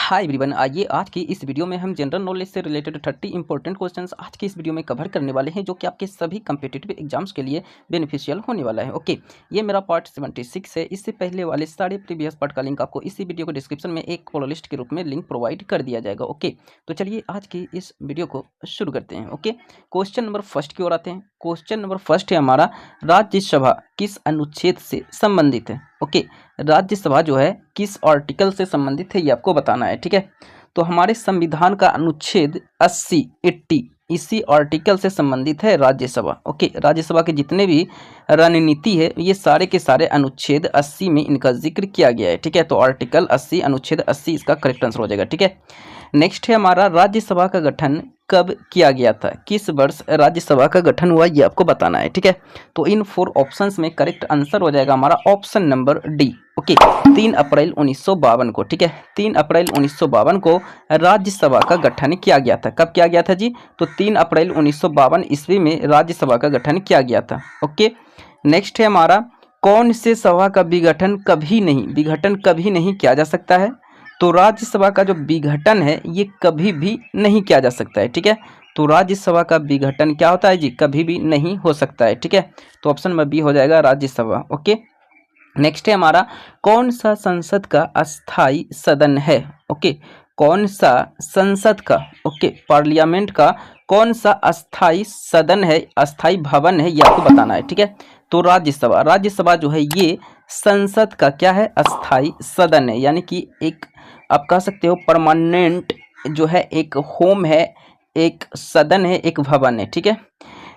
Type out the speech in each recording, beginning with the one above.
Hi everyone, आइए आज की इस वीडियो में हम जनरल नॉलेज से रिलेटेड 30 इंपॉर्टेंट क्वेश्चंस आज की इस वीडियो में कवर करने वाले हैं, जो कि आपके सभी कम्पिटिटिव एग्जाम्स के लिए बेनिफिशियल होने वाला है। ओके, ये मेरा पार्ट 76 है। इससे पहले वाले सारे प्रीवियस पार्ट का लिंक आपको इसी वीडियो को डिस्क्रिप्शन में एक प्लेलिस्ट के रूप में लिंक प्रोवाइड कर दिया जाएगा। ओके, तो चलिए आज की इस वीडियो को शुरू करते हैं। ओके, क्वेश्चन नंबर फर्स्ट की ओर आते हैं। क्वेश्चन नंबर फर्स्ट है हमारा, राज्यसभा किस अनुच्छेद से संबंधित है। ओके, राज्यसभा जो है किस आर्टिकल से संबंधित है, ये आपको बताना है। ठीक है, तो हमारे संविधान का अनुच्छेद 80 इसी आर्टिकल से संबंधित है राज्यसभा। ओके, राज्यसभा के जितने भी रणनीति है ये सारे के सारे अनुच्छेद 80 में इनका जिक्र किया गया है। ठीक है, तो आर्टिकल 80 अनुच्छेद 80 इसका करेक्ट आंसर हो जाएगा। ठीक है, नेक्स्ट है हमारा, राज्यसभा का गठन कब किया गया था, किस वर्ष राज्यसभा का गठन हुआ, ये आपको बताना है। ठीक है, तो इन 4 ऑप्शंस में करेक्ट आंसर हो जाएगा हमारा ऑप्शन नंबर डी। ओके, 3 अप्रैल 1952 को। ठीक है, 3 अप्रैल 1952 को राज्यसभा का गठन किया गया था। कब किया गया था जी? तो 3 अप्रैल 1952 ईस्वी में राज्यसभा का गठन किया गया था। ओके, नेक्स्ट है हमारा, कौन से सभा का विघटन कभी नहीं किया जा सकता है। तो राज्यसभा का जो विघटन है ये कभी भी नहीं किया जा सकता है। ठीक है, तो राज्यसभा का विघटन क्या होता है जी? कभी भी नहीं हो सकता है। ठीक है, तो ऑप्शन नंबर बी हो जाएगा राज्यसभा। ओके, नेक्स्ट है हमारा, कौन सा संसद का अस्थाई सदन है। ओके, कौन सा संसद का, ओके, पार्लियामेंट का कौन सा अस्थाई सदन है, अस्थाई भवन है, ये आपको बताना है। ठीक है, तो राज्यसभा जो है ये संसद का क्या है? अस्थाई सदन है, यानी कि एक आप कह सकते हो परमानेंट जो है, एक होम है, एक सदन है, एक भवन है। ठीक है,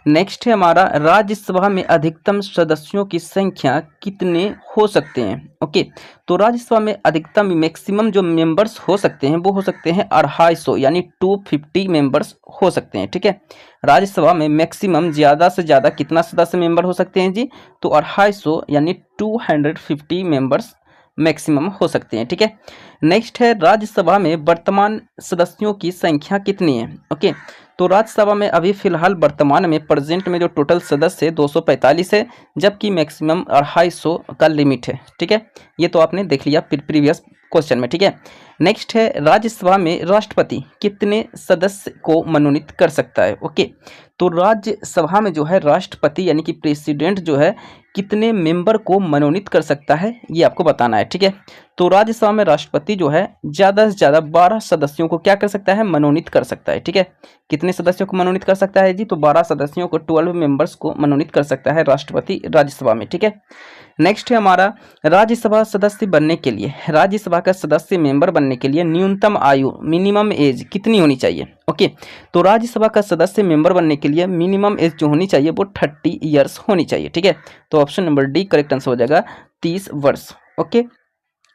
नेक्स्ट है हमारा, राज्यसभा में अधिकतम सदस्यों की संख्या कितने हो सकते हैं। ओके, तो राज्यसभा में अधिकतम मैक्सिमम जो मेंबर्स हो सकते हैं वो हो सकते हैं 250, यानी 250 मेंबर्स हो सकते हैं। ठीक है, राज्यसभा में मैक्सिमम ज़्यादा से ज़्यादा कितना सदस्य मेंबर हो सकते हैं जी? तो 250 यानी 250 मेंबर्स मैक्सिमम हो सकते हैं। ठीक है, नेक्स्ट है, राज्यसभा में वर्तमान सदस्यों की संख्या कितनी है। ओके, तो राज्यसभा में अभी फिलहाल वर्तमान में प्रेजेंट में जो टोटल सदस्य है 245 है, जबकि मैक्सिमम 250 का लिमिट है। ठीक है, ये तो आपने देख लिया प्रीवियस क्वेश्चन में। ठीक है, नेक्स्ट है, राज्यसभा में राष्ट्रपति कितने सदस्य को मनोनीत कर सकता है। ओके, तो राज्यसभा में जो है राष्ट्रपति यानी कि प्रेसिडेंट जो है कितने मेंबर को मनोनीत कर सकता है, ये आपको बताना है। ठीक है, तो राज्यसभा में राष्ट्रपति जो है ज़्यादा से ज़्यादा 12 सदस्यों को क्या कर सकता है? मनोनीत कर सकता है। ठीक है, कितने सदस्यों को मनोनीत कर सकता है जी? तो 12 सदस्यों को, 12 मेंबर्स को मनोनीत कर सकता है राष्ट्रपति राज्यसभा में। ठीक है, नेक्स्ट है हमारा, राज्यसभा सदस्य बनने के लिए, राज्यसभा का सदस्य मेंबर बनने के लिए न्यूनतम आयु, मिनिमम एज कितनी होनी चाहिए। ओके, तो राज्यसभा का सदस्य मेंबर बनने के लिए मिनिमम एज जो होनी चाहिए वो 30 ईयर्स होनी चाहिए। ठीक है, तो option number D correct answer हो जाएगा 30 वर्ष। ओके,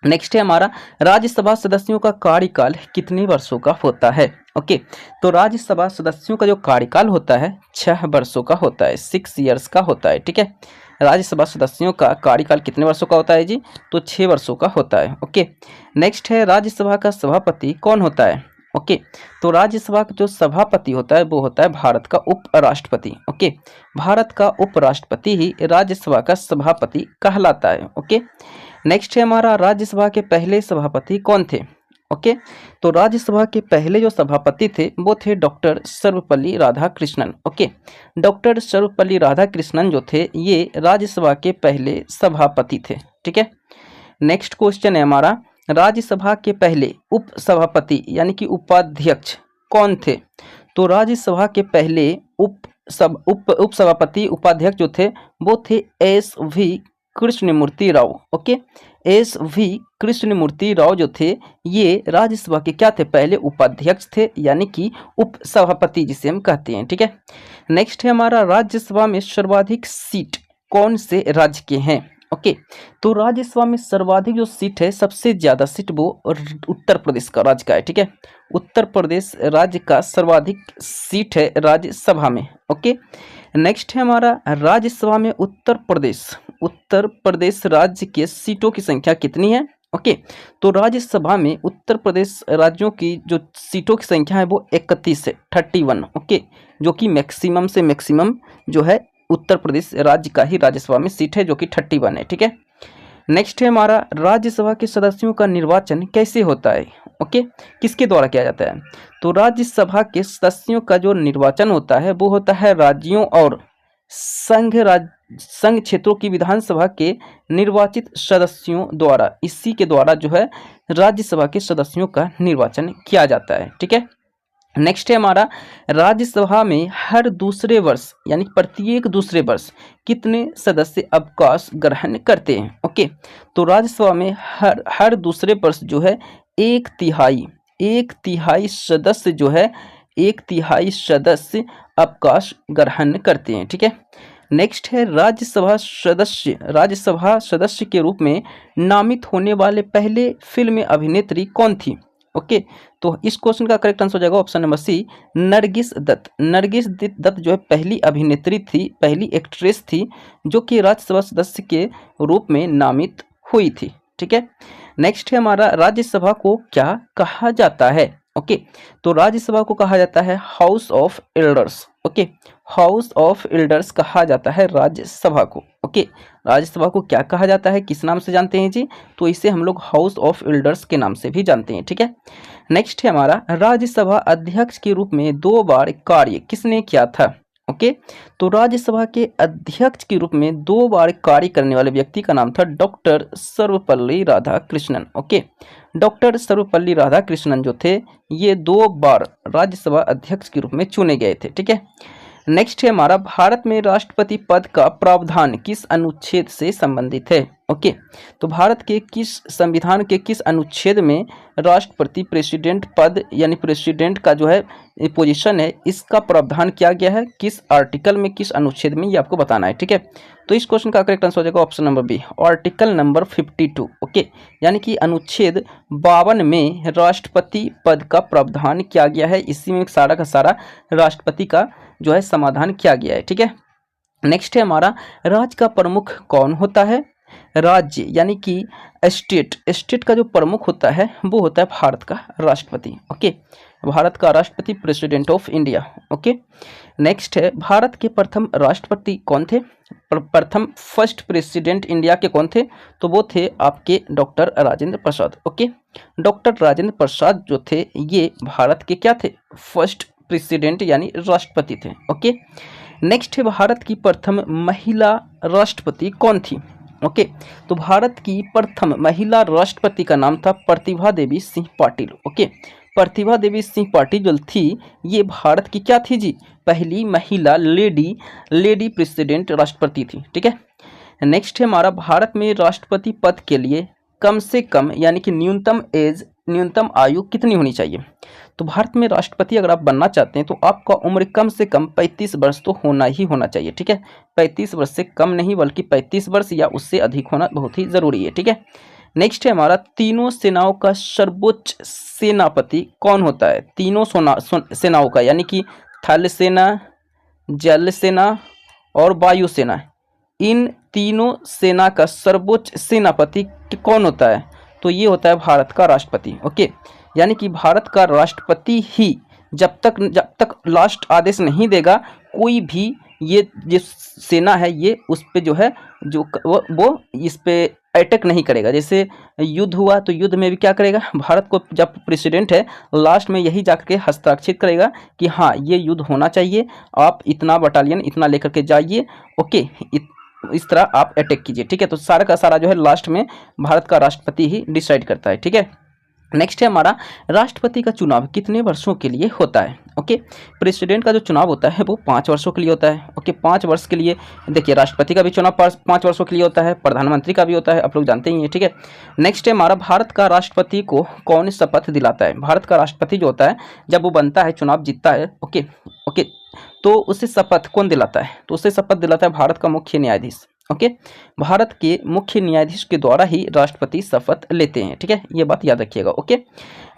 नेक्स्ट है हमारा, राज्यसभा सदस्यों का कार्यकाल कितने वर्षों का होता है। ओके, तो राज्यसभा सदस्यों का जो कार्यकाल होता है 6 वर्षों का होता है, 6 ईयर्स का होता है। ठीक है, राज्यसभा सदस्यों का कार्यकाल कितने वर्षों का होता है जी? तो 6 वर्षों का होता है। ओके, नेक्स्ट है, राज्यसभा का सभापति कौन होता है। ओके, तो राज्यसभा का जो सभापति होता है वो होता है भारत का उपराष्ट्रपति। ओके, भारत का उपराष्ट्रपति ही राज्यसभा का सभापति कहलाता है। ओके, नेक्स्ट है हमारा, राज्यसभा के पहले सभापति कौन थे। ओके, तो राज्यसभा के पहले जो सभापति थे वो थे doctor Sarvepalli Radhakrishnan. Okay, doctor Sarvepalli Radhakrishnan जो थे ये राज्यसभा के पहले सभापति थे। ठीक है, नेक्स्ट क्वेश्चन है हमारा, राज्यसभा के पहले उप सभापति यानी कि उपाध्यक्ष कौन थे। तो राज्यसभा के पहले उप सभापति उपाध्यक्ष जो थे वो थे SV Krishnamurthy Rao. Okay, SV Krishnamurthy Rao जो थे ये राज्यसभा के क्या थे? पहले उपाध्यक्ष थे, यानी कि उप सभापति जिसे हम कहते हैं। ठीक है, नेक्स्ट है हमारा, राज्यसभा में सर्वाधिक सीट कौन से राज्य के हैं। ओके, तो राज्यसभा में सर्वाधिक जो सीट है, सबसे ज़्यादा सीट वो उत्तर प्रदेश का राज्य का है। ठीक है, उत्तर प्रदेश राज्य का सर्वाधिक सीट है राज्यसभा में। ओके, नेक्स्ट है हमारा, राज्यसभा में उत्तर प्रदेश राज्य के सीटों की संख्या कितनी है। ओके, तो राज्यसभा में उत्तर प्रदेश राज्यों की जो सीटों की संख्या है वो 31 है, 31। ओके, जो कि मैक्सिमम से मैक्सिमम जो है उत्तर प्रदेश राज्य का ही राज्यसभा में सीट है, जो कि 31 है। ठीक है, नेक्स्ट है हमारा राज्यसभा के सदस्यों का निर्वाचन कैसे होता है। ओके, किसके द्वारा किया जाता है। तो राज्यसभा के सदस्यों का जो निर्वाचन होता है वो होता है राज्यों और संघ क्षेत्रों की विधानसभा के निर्वाचित सदस्यों द्वारा। इसी के द्वारा जो है राज्यसभा के सदस्यों का निर्वाचन किया जाता है। ठीक है, नेक्स्ट है हमारा राज्यसभा में हर दूसरे वर्ष यानी प्रत्येक दूसरे वर्ष कितने सदस्य अवकाश ग्रहण करते हैं। ओके, तो राज्यसभा में हर दूसरे वर्ष जो है एक तिहाई सदस्य जो है अवकाश ग्रहण करते हैं। ठीक है, नेक्स्ट है राज्यसभा सदस्य के रूप में नामित होने वाले पहले फिल्म अभिनेत्री कौन थी। ओके, तो इस क्वेश्चन का करेक्ट आंसर हो जाएगा option number C, Nargis Dutt जो है पहली अभिनेत्री थी, पहली एक्ट्रेस थी जो कि राज्यसभा सदस्य के रूप में नामित हुई थी। ठीक है, नेक्स्ट है हमारा राज्यसभा को क्या कहा जाता है। ओके, तो राज्यसभा को कहा जाता है house of elders. Okay, house of elders कहा जाता है राज्यसभा को। ओके, राज्यसभा को क्या कहा जाता है, किस नाम से जानते हैं जी, तो इसे हम लोग हाउस ऑफ एल्डर्स के नाम से भी जानते हैं। ठीक है, नेक्स्ट है हमारा राज्यसभा अध्यक्ष के रूप में 2 बार कार्य किसने किया था। ओके, तो राज्यसभा के अध्यक्ष के रूप में 2 बार कार्य करने वाले व्यक्ति का नाम था doctor Sarvepalli Radhakrishnan. Okay, doctor Sarvepalli Radhakrishnan जो थे ये 2 बार राज्यसभा अध्यक्ष के रूप में चुने गए थे। ठीक है, नेक्स्ट है हमारा भारत में राष्ट्रपति पद का प्रावधान किस अनुच्छेद से संबंधित है। ओके, तो भारत के किस संविधान के किस अनुच्छेद में राष्ट्रपति प्रेसिडेंट पद यानी प्रेसिडेंट का जो है पोजीशन है इसका प्रावधान किया गया है, किस आर्टिकल में, किस अनुच्छेद में, ये आपको बताना है। ठीक है, तो इस क्वेश्चन का करेक्ट आंसर हो जाएगा option number B, article number 52। Okay, यानी कि अनुच्छेद 52 में राष्ट्रपति पद का प्रावधान किया गया है, इसी में सारा का सारा राष्ट्रपति का जो है समाधान किया गया है। ठीक है, नेक्स्ट है हमारा राज्य का प्रमुख कौन होता है। राज्य यानी कि स्टेट का जो प्रमुख होता है वो होता है भारत का राष्ट्रपति। ओके, भारत का राष्ट्रपति president of India. Okay, next है भारत के प्रथम राष्ट्रपति कौन थे। प्रथम फर्स्ट प्रेसिडेंट इंडिया के कौन थे, तो वो थे आपके doctor Rajendra Prasad. Okay, doctor Rajendra Prasad जो थे ये भारत के क्या थे, फर्स्ट प्रेसिडेंट यानी राष्ट्रपति थे। ओके, नेक्स्ट है भारत की प्रथम महिला राष्ट्रपति कौन थी। ओके, तो भारत की प्रथम महिला राष्ट्रपति का नाम था प्रतिभा देवी सिंह पाटिल। ओके, प्रतिभा देवी सिंह पाटिल जो थी ये भारत की क्या थी जी, पहली महिला लेडी प्रेसिडेंट राष्ट्रपति थी। ठीक है, नेक्स्ट है हमारा भारत में राष्ट्रपति पद के लिए कम से कम यानी कि न्यूनतम आयु कितनी होनी चाहिए। तो भारत में राष्ट्रपति अगर आप बनना चाहते हैं तो आपका उम्र कम से कम 35 वर्ष तो होना ही होना चाहिए। ठीक है, 35 वर्ष से कम नहीं बल्कि 35 वर्ष या उससे अधिक होना बहुत ही जरूरी है। ठीक है, नेक्स्ट है हमारा तीनों सेनाओं का सर्वोच्च सेनापति कौन होता है। तीनों सेनाओं का यानी कि थल सेना, जल सेना और वायु सेना, इन तीनों सेना का सर्वोच्च सेनापति कौन होता है, तो ये होता है भारत का राष्ट्रपति। ओके, यानी कि भारत का राष्ट्रपति ही जब तक लास्ट आदेश नहीं देगा कोई भी ये जो सेना है ये उस पे जो है जो वो इस पे अटैक नहीं करेगा। जैसे युद्ध हुआ तो युद्ध में भी क्या करेगा, भारत को जब प्रेसिडेंट है लास्ट में यही जाकर के हस्ताक्षरित करेगा कि हाँ ये युद्ध होना चाहिए, आप इतना बटालियन इतना लेकर के जाइए। ओके, इस तरह आप अटैक कीजिए। ठीक है, तो सारा का सारा जो है लास्ट में भारत का राष्ट्रपति ही डिसाइड करता है। ठीक है, नेक्स्ट है हमारा राष्ट्रपति का चुनाव कितने वर्षों के लिए होता है। ओके, प्रेसिडेंट का जो चुनाव होता है वो 5 वर्षों के लिए होता है। ओके, 5 वर्ष के लिए देखिए राष्ट्रपति का भी चुनाव 5 वर्षों के लिए होता है, प्रधानमंत्री का भी होता है, आप लोग जानते ही हैं। ठीक है, नेक्स्ट है हमारा भारत का राष्ट्रपति को कौन शपथ दिलाता है। भारत का राष्ट्रपति जो होता है जब वो बनता है, चुनाव जीतता है, ओके, तो उसे शपथ कौन दिलाता है, तो उसे शपथ दिलाता है भारत का मुख्य न्यायाधीश। ओके, भारत के मुख्य न्यायाधीश के द्वारा ही राष्ट्रपति शपथ लेते हैं। ठीक है, ये बात याद रखिएगा। ओके,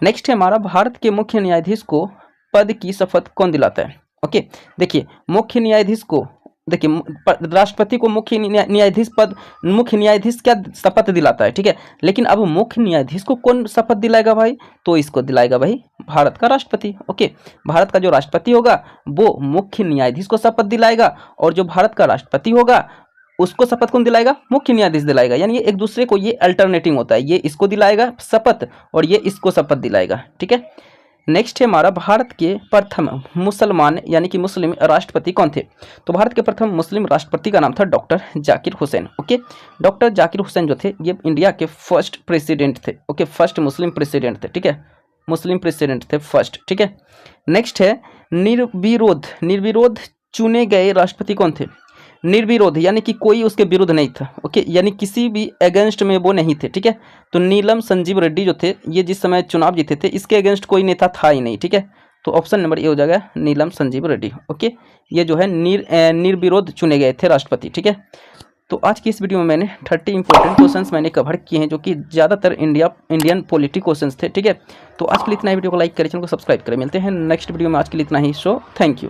नेक्स्ट है हमारा भारत के मुख्य न्यायाधीश को पद की शपथ कौन दिलाता है। ओके, देखिए मुख्य न्यायाधीश को राष्ट्रपति को मुख्य न्यायाधीश क्या शपथ दिलाता है। ठीक है, लेकिन अब मुख्य न्यायाधीश को कौन शपथ दिलाएगा भाई, तो इसको दिलाएगा भाई भारत का राष्ट्रपति। ओके, भारत का जो राष्ट्रपति होगा वो मुख्य न्यायाधीश को शपथ दिलाएगा और जो भारत का राष्ट्रपति होगा उसको शपथ कौन दिलाएगा? मुख्य न्यायाधीश दिलाएगा। यानी ये एक दूसरे को ये अल्टरनेटिंग होता है, ये इसको दिलाएगा शपथ और ये इसको शपथ दिलाएगा। ठीक है, नेक्स्ट है हमारा भारत के प्रथम मुसलमान यानी कि मुस्लिम राष्ट्रपति कौन थे? तो भारत के प्रथम मुस्लिम राष्ट्रपति का नाम था doctor Zakir Hussain. Okay, doctor Zakir Hussain जो थे ये इंडिया के फर्स्ट प्रेसिडेंट थे। ओके, फर्स्ट मुस्लिम प्रेसिडेंट थे। ठीक है, मुस्लिम प्रेसिडेंट थे फर्स्ट। ठीक है, नेक्स्ट है निर्विरोध चुने गए राष्ट्रपति कौन थे? निर्विरोध यानी कि कोई उसके विरुद्ध नहीं था। ओके, यानी किसी भी अगेंस्ट में वो नहीं थे। ठीक है, तो नीलम संजीव रेड्डी जो थे ये जिस समय चुनाव जीते थे इसके अगेंस्ट कोई नेता था ही नहीं। ठीक है, तो ऑप्शन नंबर ए हो जाएगा नीलम संजीव रेड्डी। ओके, ये जो है निर्विरोध चुने गए थे राष्ट्रपति। ठीक है, तो आज की इस वीडियो में मैंने 30 इंपॉर्टेंट क्वेश्चंस मैंने कवर किए हैं जो कि ज़्यादातर इंडियन पॉलिटी क्वेश्चंस थे। ठीक है, तो आज के लिए इतना ही। वीडियो को लाइक करें, चैनल को सब्सक्राइब करें। मिलते हैं नेक्स्ट वीडियो में। आज के लिए इतना ही। So thank you.